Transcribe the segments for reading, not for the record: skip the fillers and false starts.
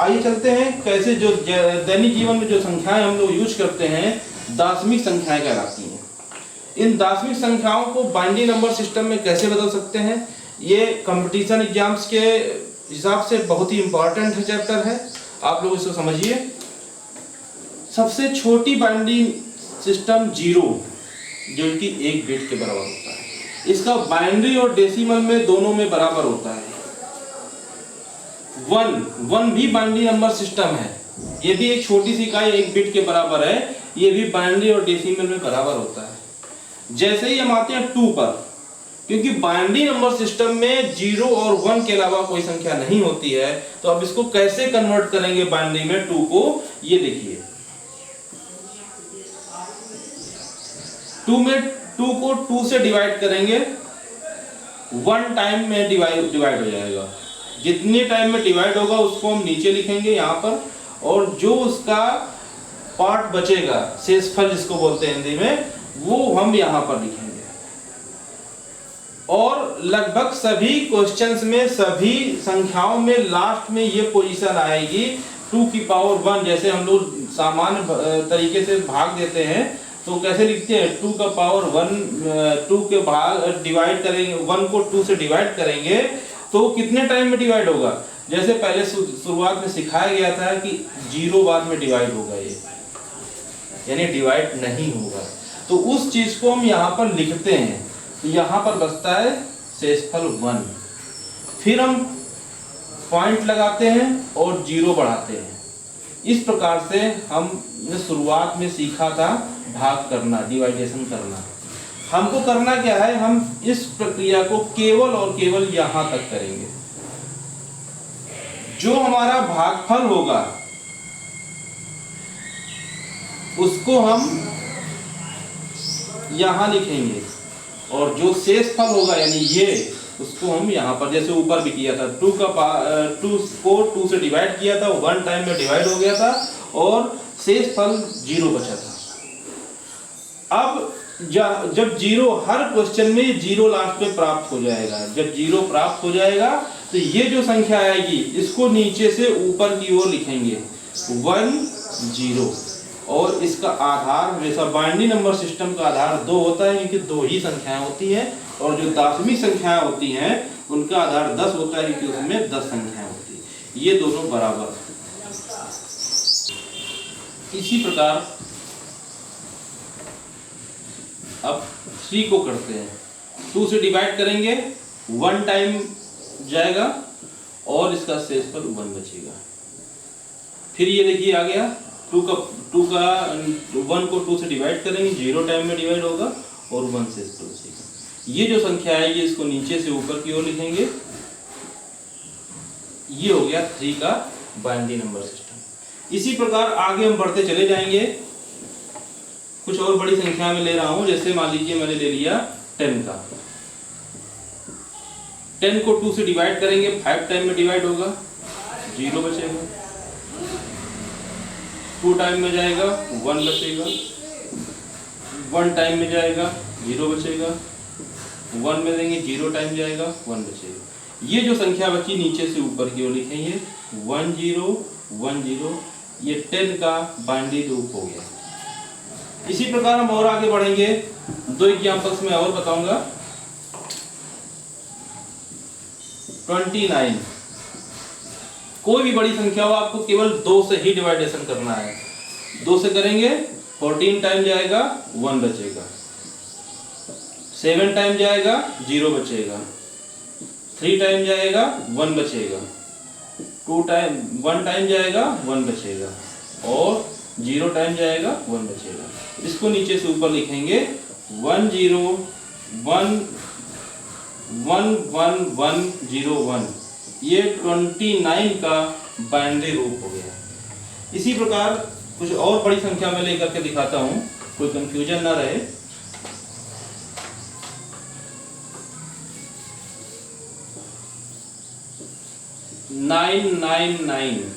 आइए चलते हैं कैसे जो दैनिक जीवन में जो संख्याएं हम लोग यूज करते हैं दार्शनिक संख्याएं कहलाती हैं। इन दार्शनिक संख्याओं को बाइनरी नंबर सिस्टम में कैसे बदल सकते हैं, ये कंपटीशन एग्जाम्स के हिसाब से बहुत ही इंपॉर्टेंट है चैप्टर है, आप लोग इसको समझिए। सबसे छोटी बाइनरी सिस्टम 0 जो कि 1 बिट के बराबर होता है, इसका बाइनरी और डेसिमल में दोनों में बराबर होता है। 1 भी बाइनरी नंबर सिस्टम है, ये भी एक छोटी सी इकाई 1 बिट के बराबर है, ये भी बाइनरी और डेसिमल में बराबर होता है। जैसे ही हम आते हैं 2 पर, क्योंकि बाइनरी नंबर सिस्टम में 0 और 1 के अलावा कोई संख्या नहीं होती है, तो अब इसको कैसे कन्वर्ट करेंगे बाइनरी में 2 को, ये देखिए। 2 को 2 से डिवाइड करेंगे, 1 टाइम में डिवाइड हो जाएगा। जितने टाइम में डिवाइड होगा उसको हम नीचे लिखेंगे यहाँ पर, और जो उसका पार्ट बचेगा, शेषफल जिसको बोलते हैं हिंदी में, वो हम यहाँ पर लिखेंगे। और लगभग सभी क्वेश्चंस में, सभी संख्याओं में लास्ट में ये पोजीशन आएगी 2 की पावर 1। जैसे हम लोग सामान्य तरीके से भाग देते हैं तो कैसे लिखते हैं, 2 का पावर 1, 2 के भाग डिवाइड करेंगे, 1 को 2 से डिवाइड करेंगे तो कितने टाइम में डिवाइड होगा। जैसे पहले शुरुआत में सिखाया गया था कि 0 बार में डिवाइड होगा, ये यानी डिवाइड नहीं होगा। तो उस चीज को हम यहाँ पर लिखते हैं, तो यहाँ पर बचता है शेषफल 1। फिर हम पॉइंट लगाते हैं और 0 बढ़ाते हैं। इस प्रकार से हमने शुरुआत में सीखा था भाग करना, डिवाइडेशन करना। हमको करना क्या है, हम इस प्रक्रिया को केवल और केवल यहाँ तक करेंगे। जो हमारा भागफल होगा उसको हम यहाँ लिखेंगे, और जो शेषफल होगा यानी ये, उसको हम यहाँ पर, जैसे ऊपर भी किया था, 2 को 2 से डिवाइड किया था, 1 टाइम में डिवाइड हो गया था और शेषफल 0 बचा था। अब जब 0, हर क्वेश्चन में 0 लास्ट में प्राप्त हो जाएगा। जब 0 प्राप्त हो जाएगा तो ये जो संख्या आएगी इसको नीचे से ऊपर की ओर लिखेंगे 1 0, और इसका आधार हमेशा बाइनरी नंबर सिस्टम का आधार 2 होता है, क्योंकि 2 ही संख्याएं होती हैं, और जो दार्शनिक संख्याएं होती हैं उनका आधार 10 होता है, क्योंकि उसमें 10 संख्याएं होती हैं। ये दोनों बराबर। इसी प्रकार अब 3 को करते हैं, 2 से डिवाइड करेंगे, 1 टाइम जाएगा और इसका शेषफल 1 बचेगा। फिर ये देखिए आ गया 1 को 2 से डिवाइड करेंगे, 0 टाइम में डिवाइड होगा और 1 शेषफल बचेगा। ये जो संख्या आएगी इसको नीचे से ऊपर की ओर लिखेंगे। ये हो गया 3 का बाइनरी नंबर सिस्टम। इसी प्रकार आगे हम बढ़ते चले जाएंगे। कुछ और बड़ी संख्या में ले रहा हूं, जैसे मान लीजिए मैंने ले लिया 10 का। 10 को 2 से डिवाइड करेंगे, 5 टाइम में डिवाइड होगा, 0 बचेगा। 2 टाइम में जाएगा, 1 बचेगा। 1 टाइम में जाएगा, 0 बचेगा। 1 में देंगे, 0 टाइम जाएगा, 1 बचेगा। ये जो संख्या बची नीचे से ऊपर की ओर लिखेंगे 1 0 1 0। ये 10 का बाइनरी रूप हो गया। इसी प्रकार हम और आगे बढ़ेंगे, 2 एग्जांपल्स में और बताऊंगा। 29, कोई भी बड़ी संख्या हो आपको केवल 2 से ही डिवाइडेशन करना है। 2 से करेंगे, 14 टाइम जाएगा, 1 बचेगा। 7 टाइम जाएगा, 0 बचेगा। 3 टाइम जाएगा, 1 बचेगा। 1 टाइम जाएगा, 1 बचेगा, और 0 टाइम जाएगा, 1 बचेगा। इसको नीचे से ऊपर लिखेंगे 1 0 1 1 1 1 0 1। ये 29 का बाइनरी रूप हो गया। इसी प्रकार कुछ और बड़ी संख्या में लेकर के दिखाता हूं, कोई कंफ्यूजन ना रहे। 999,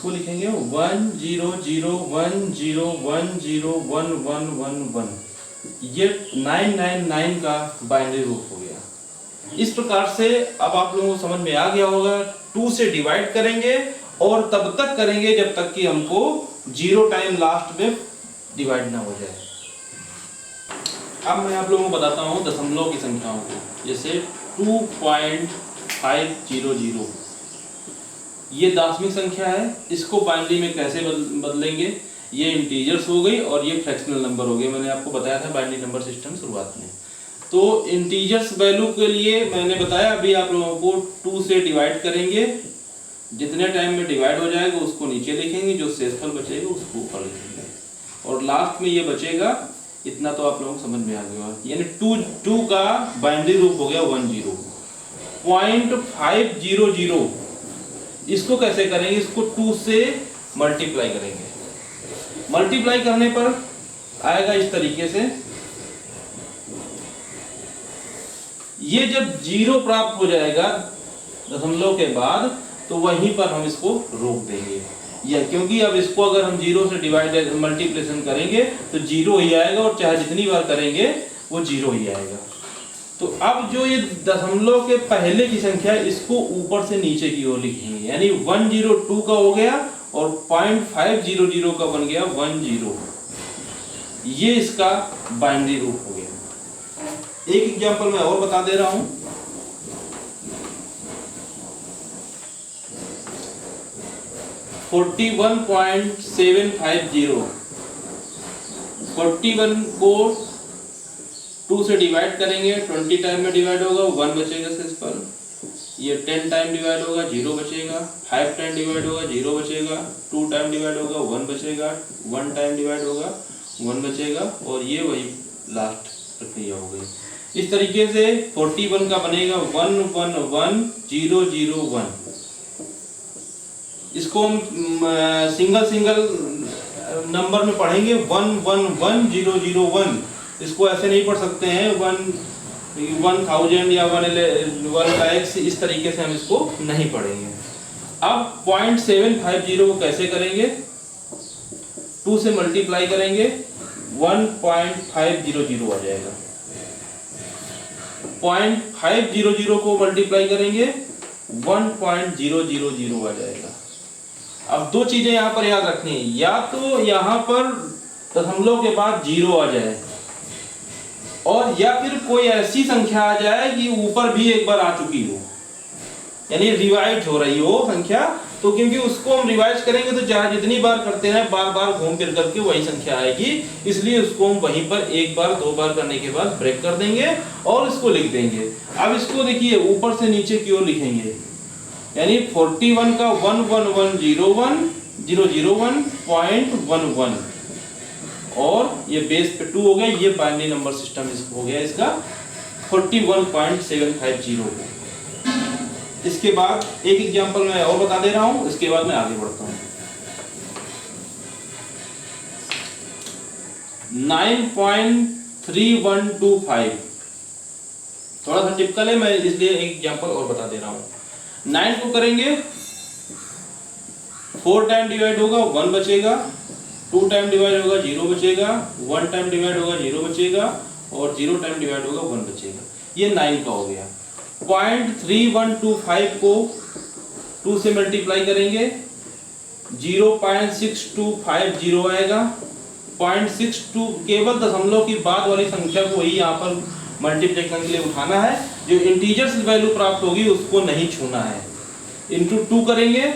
इसको लिखेंगे 1 0 0 1 0 1 0 1 1 1 1, ये 999 का बाइनरी रूप हो गया। इस प्रकार से अब आप लोगों को समझ में आ गया होगा, 2 से डिवाइड करेंगे और तब तक करेंगे जब तक कि हमको 0 टाइम लास्ट में डिवाइड ना हो जाए। अब मैं आप लोगों को बताता हूँ दशमलव की संख्याओं को, जैसे 2.500, ये दशमिक संख्या है, इसको बाइनरी में कैसे बदलेंगे। ये इंटीजर्स हो गई और ये फ्रैक्शनल नंबर हो गए, मैंने आपको बताया था बाइनरी नंबर सिस्टम शुरुआत में। तो इंटीजर्स वैल्यू के लिए मैंने बताया अभी आप लोगों को 2 से डिवाइड करेंगे, जितने टाइम में डिवाइड हो जाएगा उसको नीचे लिखेंगे, जो शेषफल बचेगा उसको ऊपर लिखेंगे, और लास्ट में ये बचेगा। इतना तो आप लोगों को समझ में आ गया, यानी 2 का बाइनरी रूप हो गया 10। 0.500 इसको कैसे करेंगे, इसको 2 से मल्टीप्लाई करेंगे। मल्टीप्लाई करने पर आएगा इस तरीके से, ये जब 0 प्राप्त हो जाएगा दशमलव के बाद, तो वहीं पर हम इसको रोक देंगे, या क्योंकि अब इसको अगर हम 0 से डिवाइड मल्टीप्लिकेशन करेंगे तो 0 ही आएगा, और चाहे जितनी बार करेंगे वो 0 ही आएगा। तो अब जो ये दशमलव के पहले की संख्या है इसको ऊपर से नीचे की ओर लिखेंगे, यानी 102 का हो गया और 0.500 का बन गया 10। ये इसका बाइनरी रूप हो गया। एक एग्जांपल मैं और बता दे रहा हूं, 41.750, 41 को 2 से डिवाइड करेंगे, 20 टाइम में डिवाइड होगा 1 बचेगा शेषफल, ये 10 टाइम डिवाइड होगा 0 बचेगा, 5 टाइम डिवाइड होगा 0 बचेगा, 2 टाइम डिवाइड होगा 1 बचेगा, 1 टाइम डिवाइड होगा 1 बचेगा, और ये वही लास्ट प्रक्रिया हो गई। इस तरीके से 41 का बनेगा 111001। इसको हम सिंगल नंबर में पढ़ेंगे 111001। इसको ऐसे नहीं पढ़ सकते हैं 1000 या 1 लाख, इस तरीके से हम इसको नहीं पढ़ेंगे। अब 0.750 को कैसे करेंगे, 2 से मल्टीप्लाई करेंगे 1.500 आ जाएगा, 0.500 को मल्टीप्लाई करेंगे 1.000 आ जाएगा। अब 2 चीजें यहाँ पर याद रखनी है, या तो यहाँ पर दशमलव के बाद 0 आ जाए, और या फिर कोई ऐसी संख्या आ जाए कि ऊपर भी एक बार आ चुकी हो, यानी रिवाइज हो रही हो संख्या। तो क्योंकि उसको हम रिवाइज करेंगे तो चाहे जितनी बार करते हैं बार बार घूम फिर करके वही संख्या आएगी, इसलिए उसको हम वहीं पर 1 बार 2 बार करने के बाद ब्रेक कर देंगे और इसको लिख देंगे। अब इसको देखिए ऊपर से नीचे की ओर लिखेंगे, यानी 41 का 11101.11, और ये बेस पे 2 हो गया, ये बाइनरी नंबर सिस्टम हो गया इसका 41.750। इसके बाद एक एग्जांपल मैं और बता दे रहा हूं, इसके बाद मैं आगे बढ़ता हूं। 9.3125 थोड़ा सा टिपिकल है, मैं इसलिए एक एग्जांपल और बता दे रहा हूं। 9 को करेंगे 4 टाइम डिवाइड होगा 1 बचेगा, 2 टाइम डिवाइड होगा 0 बचेगा, 1 टाइम डिवाइड होगा 0 बचेगा, और 0 टाइम डिवाइड होगा 1 बचेगा। ये 9 का हो गया। 0.3125 को 2 से मल्टीप्लाई करेंगे 0.6250 आएगा। 0.62 केवल दशमलव की बाद वाली संख्या को ही यहाँ पर मल्टीप्लिकेशन के लिए उठाना है, जो इंटीजर्स वैल्यू प्राप्त होगी उसको नहीं छूना है। इंटू 2 करेंगे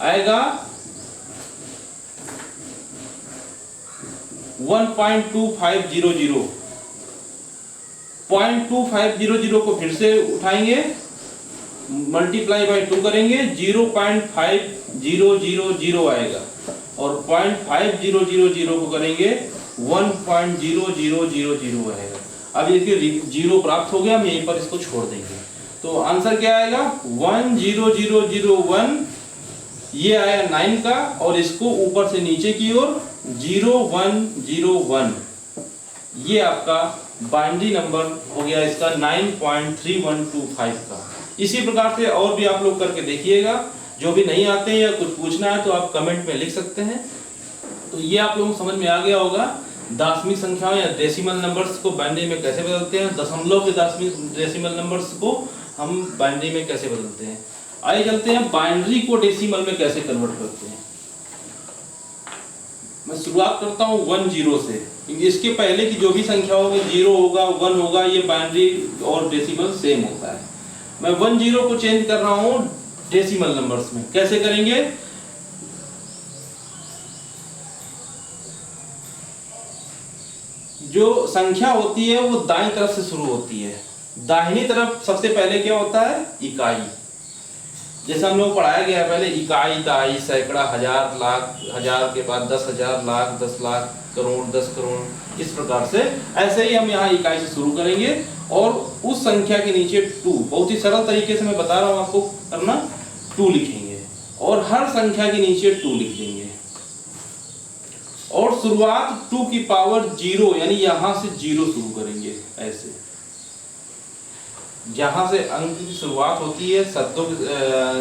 आएगा 1.2500। 0.2500 को फिर से उठाएंगे, मल्टीप्लाई बाय 2 करेंगे 0.5000 आएगा, और 0.5000 को करेंगे 1.0000 आएगा। अब ये 0 प्राप्त हो गया, हम यहीं पर इसको छोड़ देंगे, तो आंसर क्या आएगा 10001। ये आया 9 का, और इसको ऊपर से नीचे की ओर 0101। ये आपका बाइनरी नंबर हो गया इसका 9.3125 का। इसी प्रकार से और भी आप लोग करके देखिएगा। जो भी नहीं आते हैं या कुछ पूछना है तो आप कमेंट में लिख सकते हैं। तो ये आप लोगों को समझ में आ गया होगा दशमिक संख्याओं या डेसिमल नंबर्स को बाइनरी में कैसे बदलते हैं, दशमलव के दशमिक डेसिमल नंबर्स को हम बाइनरी में कैसे बदलते हैं। आइए चलते हैं बाइनरी को डेसिमल में कैसे कन्वर्ट करते हैं। मैं शुरुआत करता हूँ 1 0 से। इसके पहले की जो भी संख्या होगी 0 होगा 1 होगा, ये बाइनरी और डेसिमल सेम होता है। मैं 1 0 को चेंज कर रहा हूँ डेसिमल नंबर्स में। कैसे करेंगे, जो संख्या होती है वो दाईं तरफ से शुरू होती है। दाहिनी तरफ सबसे पहले क्या होता है, इकाई। जैसे हम लोग पढ़ाया गया है पहले, इकाई, दहाई, सैकड़ा, हजार, लाख, हजार के बाद 10,000, लाख, 10 लाख, करोड़, 10 करोड़, इस प्रकार से। ऐसे ही हम यहाँ इकाई से शुरू करेंगे और उस संख्या के नीचे 2, बहुत ही सरल तरीके से मैं बता रहा हूँ आपको करना, 2 लिखेंगे और हर संख्या के नीचे 2 लिख देंगे और शुरुआत 2 की पावर 0 यानी यहां से 0 शुरू करेंगे। ऐसे जहां से अंक की शुरुआत होती है, शब्दों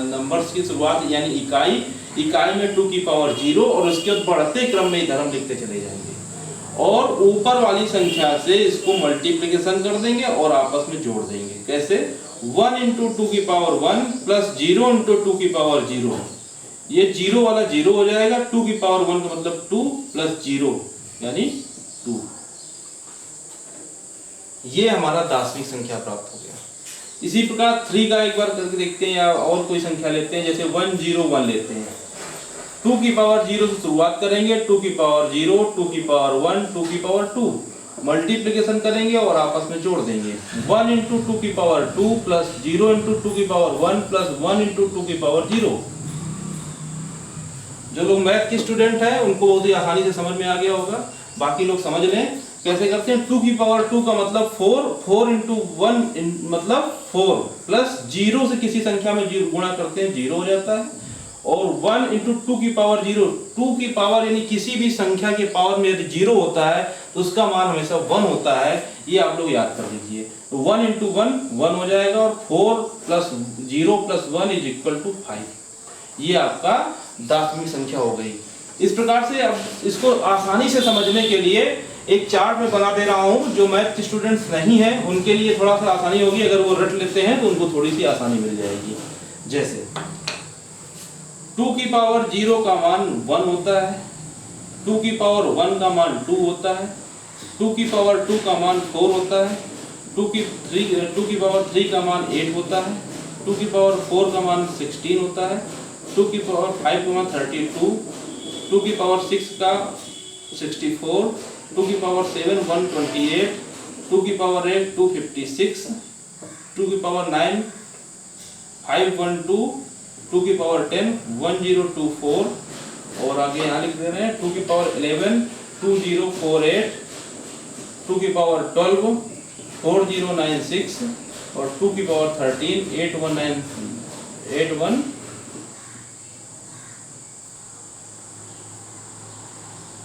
नंबर्स की शुरुआत यानी इकाई, इकाई में 2 की पावर 0 और उसके बाद बढ़ते क्रम में इधर हम लिखते चले जाएंगे और ऊपर वाली संख्या से इसको मल्टीप्लिकेशन कर देंगे और आपस में जोड़ देंगे। कैसे, 1 × 2 की पावर 1 प्लस 0 × 2 की पावर 0। ये 0 वाला 0 हो जाएगा, 2 की पावर 1 का मतलब 2 प्लस 0 यानी 2। ये हमारा दशमिक संख्या प्राप्त हो गया। इसी प्रकार 3 का एक बार करके देखते हैं या और कोई संख्या लेते हैं, जैसे 1 0 1 लेते हैं। 2 की पावर 0 से शुरुआत करेंगे, 2 की पावर 0, 2 की पावर 1, 2 की पावर 2, मल्टीप्लिकेशन करेंगे और आपस में जोड़ देंगे। 1 × 2 की पावर 2 प्लस 0 × 2 की पावर 1 प्लस 1 × 2 की पावर 0। जो लोग मैथ के स्टूडेंट हैं उनको बहुत ही आसानी से समझ में आ गया होगा, बाकी लोग समझ लें कैसे करते हैं। 2 की पावर 2 का मतलब 4, 4 × 1 मतलब 4 प्लस 0 से किसी संख्या में 0 गुणा करते हैं 0 हो जाता है और 1 × 2 की पावर 0, 2 की पावर यानी किसी भी संख्या के पावर में यदि 0 होता है तो उसका मान हमेशा 1 होता है। ये आप लोग याद कर लीजिए। तो 1 × 1 1 हो जाएगा और 4 प्लस 0 प्लस 1 = 5। ये आपका दशमिक संख्या हो गई। इस प्रकार से अब इसको आसानी से समझने के लिए एक चार्ट में बना दे रहा हूं। जो मैथ के स्टूडेंट्स नहीं हैं उनके लिए थोड़ा सा आसानी होगी, अगर वो रट लेते हैं तो उनको थोड़ी सी आसानी मिल जाएगी। जैसे 2 की पावर 0 का मान 1 होता है, 2 की पावर 1 का मान 2 होता है, 2 की पावर 2 का मान 4 होता है, 2 की पावर 3 का मान 8 होता है, 2 की पावर 4 का मान 16 होता है, 2 की पावर 5 का मान 32, 2 की पावर 6 का 64, 2 की पावर 7 128, 2 की पावर 8 256, 2 की पावर 9 512, 2 की पावर 10 1024 और आगे यहाँ लिख दे रहे हैं 2 की पावर 11 2048, 2 की पावर 12 4096 और 2 की पावर 13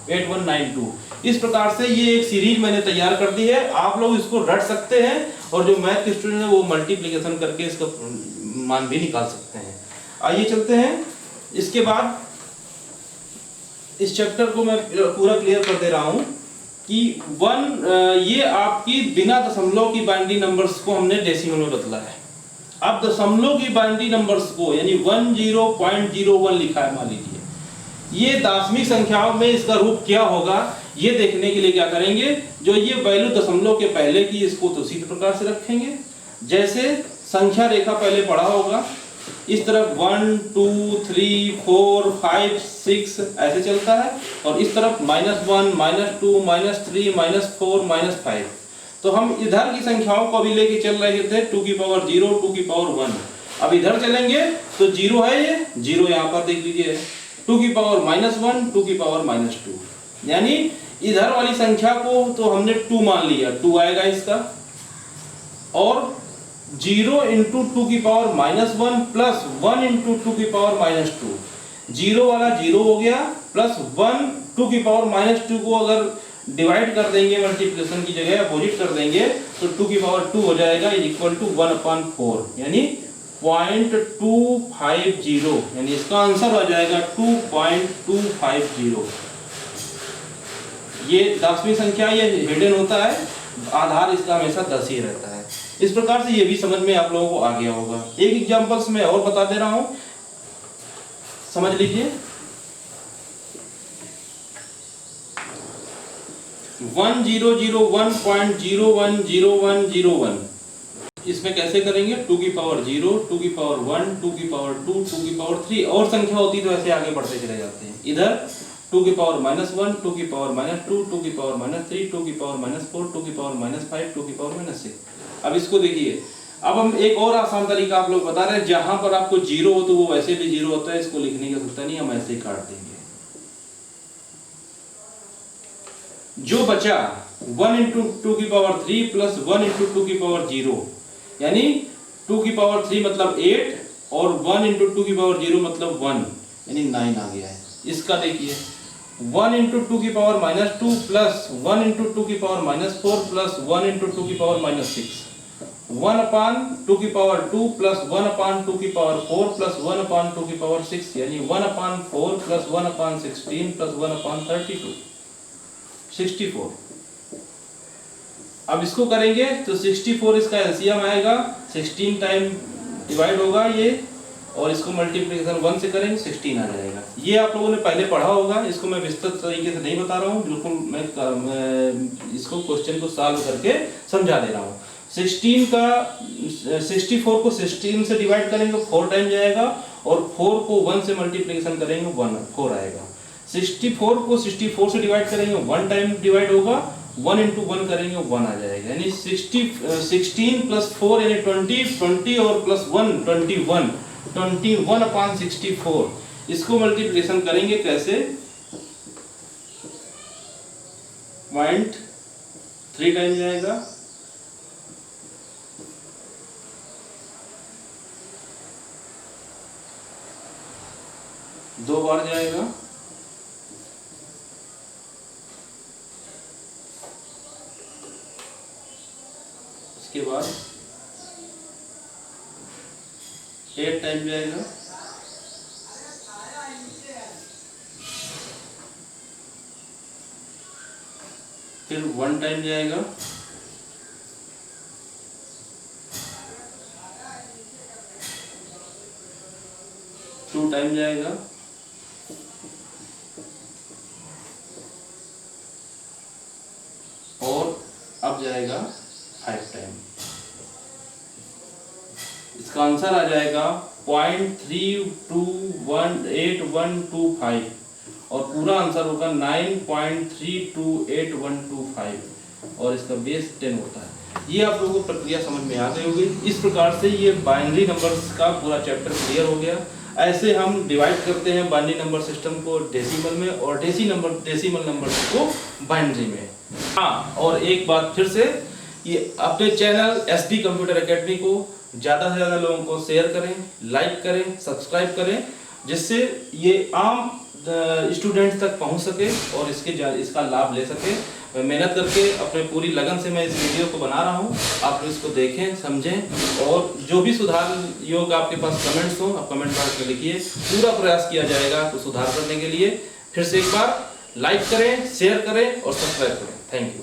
8192। इस प्रकार से ये एक सीरीज मैंने तैयार कर दी है। आप लोग इसको रट सकते हैं और जो मैथ के स्टूडेंट है वो मल्टीप्लिकेशन करके इसका मान भी निकाल सकते हैं। आइए चलते हैं। इसके बाद इस चैप्टर को मैं पूरा क्लियर कर दे रहा हूं कि ये आपकी बिना दशमलव की बाइनरी नंबर्स को हमने डेसिमल में बदला है। अब दशमलव की बाइनरी नंबर्स को यानी 10.01 लिखा है मान लीजिए, ये दशमिक संख्याओं में इसका रूप क्या होगा ये देखने के लिए क्या करेंगे, जो ये वैल्यू दशमलव के पहले की इसको तो उसी प्रकार से रखेंगे जैसे संख्या रेखा पहले पढ़ा होगा। इस तरफ 1 2 3 4 5 6 ऐसे चलता है और इस तरफ -1 -2 -3 -4 -5। तो हम इधर की संख्याओं को अभी लेके चल रहे थे 2 की पावर 0 2 की पावर 1। अब इधर चलेंगे तो 0 है, ये 0 यहाँ पर देख लीजिए, 2 की पावर -1 2 की पावर -2, यानी इधर वाली संख्या को तो हमने 2 मान लिया, 2 आएगा इसका, और 0 × 2 की पावर -1 प्लस 1 × 2 की पावर -2, 0 वाला 0 हो गया प्लस 1 2 की पावर -2 को अगर डिवाइड कर देंगे मल्टीप्लिकेशन की जगह अपोजिट कर देंगे तो 2 की पावर 2 हो जाएगा = 1/4, यानी 2.250, यानी इसका आंसर हो जाएगा 2.250। ये 10वीं संख्या ये हिडन होता है, आधार इसका हमेशा 10 ही रहता है। इस प्रकार से ये भी समझ में आप लोगों को आ गया होगा। एक एग्जांपल्स में और बता दे रहा हूं, समझ लीजिए। 1001.010101, इसमें कैसे करेंगे? 2 की पावर 0, 2 की पावर 1, 2 की पावर 2, 2 की पावर 3, और संख्या होती तो ऐसे आगे बढ़ते चले जाते हैं। इधर 2 की पावर -1, 2 की पावर -2, 2 की पावर -3, 2 की पावर -4, 2 की पावर -5, 2 की पावर -6। अब इसको देखिए, अब हम एक और आसान तरीका आप लोग बता रहे हैं, जहां पर आपको 0 हो तो वो वैसे भी 0 होता है, इसको लिखने की जरूरत नहीं, हम ऐसे ही काट देंगे। जो बचा 1 × 2 की पावर 3 प्लस 1 × 2 की पावर 0, यानी 2 की पावर 3 मतलब 8 और 1 × 2 की पावर 0 मतलब 1, यानी 9 आ गया है। इसका देखिए 1 × 2 की पावर -2 प्लस 1 × 2 की पावर -4 प्लस 1 × 2 की पावर -6, 1/2 की पावर 2 प्लस 1/2 की पावर 4 प्लस 1/2 की पावर 6, यानी 1/4 प्लस 1/16 प्लस 1/32, 64। अब इसको करेंगे तो 64 इसका एलसीएम आएगा, 16 टाइम डिवाइड होगा ये, और इसको मल्टीप्लिकेशन 1 से करेंगे 16 आ जाएगा। ये आप लोगों ने पहले पढ़ा होगा, इसको मैं विस्तृत तरीके से नहीं बता रहा हूँ, बिल्कुल मैं इसको क्वेश्चन को सॉल्व करके समझा दे रहा हूँ। 64 को 16 से डिवाइड करेंगे 4 टाइम जाएगा, और 4 को 1 से मल्टीप्लिकेशन करेंगे 4 आएगा। 64 को 64 से डिवाइड करेंगे 1 टाइम डिवाइड होगा, 1 × 1 करेंगे 1 आ जाएगा, यानी 16 प्लस 4 यानी 20 और प्लस 1 21/64। इसको मल्टीप्लिकेशन करेंगे कैसे? 0.3 टाइम जाएगा, दो बार जाएगा, इसके बाद 8 टाइम जाएगा, फिर 1 टाइम जाएगा, टू टाइम जाएगा, और अब जाएगा 5 टाइम। इसका आंसर आ जाएगा 0.328125, और पूरा आंसर होगा 9.328125, और इसका बेस 10 होता है। ये आप लोगों को प्रक्रिया समझ में आ गई होगी। इस प्रकार से ये बाइनरी नंबर्स का पूरा चैप्टर क्लियर हो गया। ऐसे हम डिवाइड करते हैं बाइनरी नंबर सिस्टम को डेसिमल में, और डेसिमल नंबर को बाइनरी में। हाँ, और एक बात फिर से, ये अपने चैनल एसडी कंप्यूटर एकेडमी को ज़्यादा से ज़्यादा लोगों को शेयर करें, लाइक करें, सब्सक्राइब करें, जिससे ये आम स्टूडेंट्स तक पहुंच सके और इसका लाभ ले सके। मैं मेहनत करके अपने पूरी लगन से मैं इस वीडियो को बना रहा हूं। आप इसको देखें, समझें, और जो भी सुधार योग आपके पास कमेंट्स हो आप कमेंट बॉक्स में लिखिए। पूरा प्रयास किया जाएगा तो सुधार करने के लिए। फिर से एक बार लाइक करें, शेयर करें और सब्सक्राइब करें। Thank you.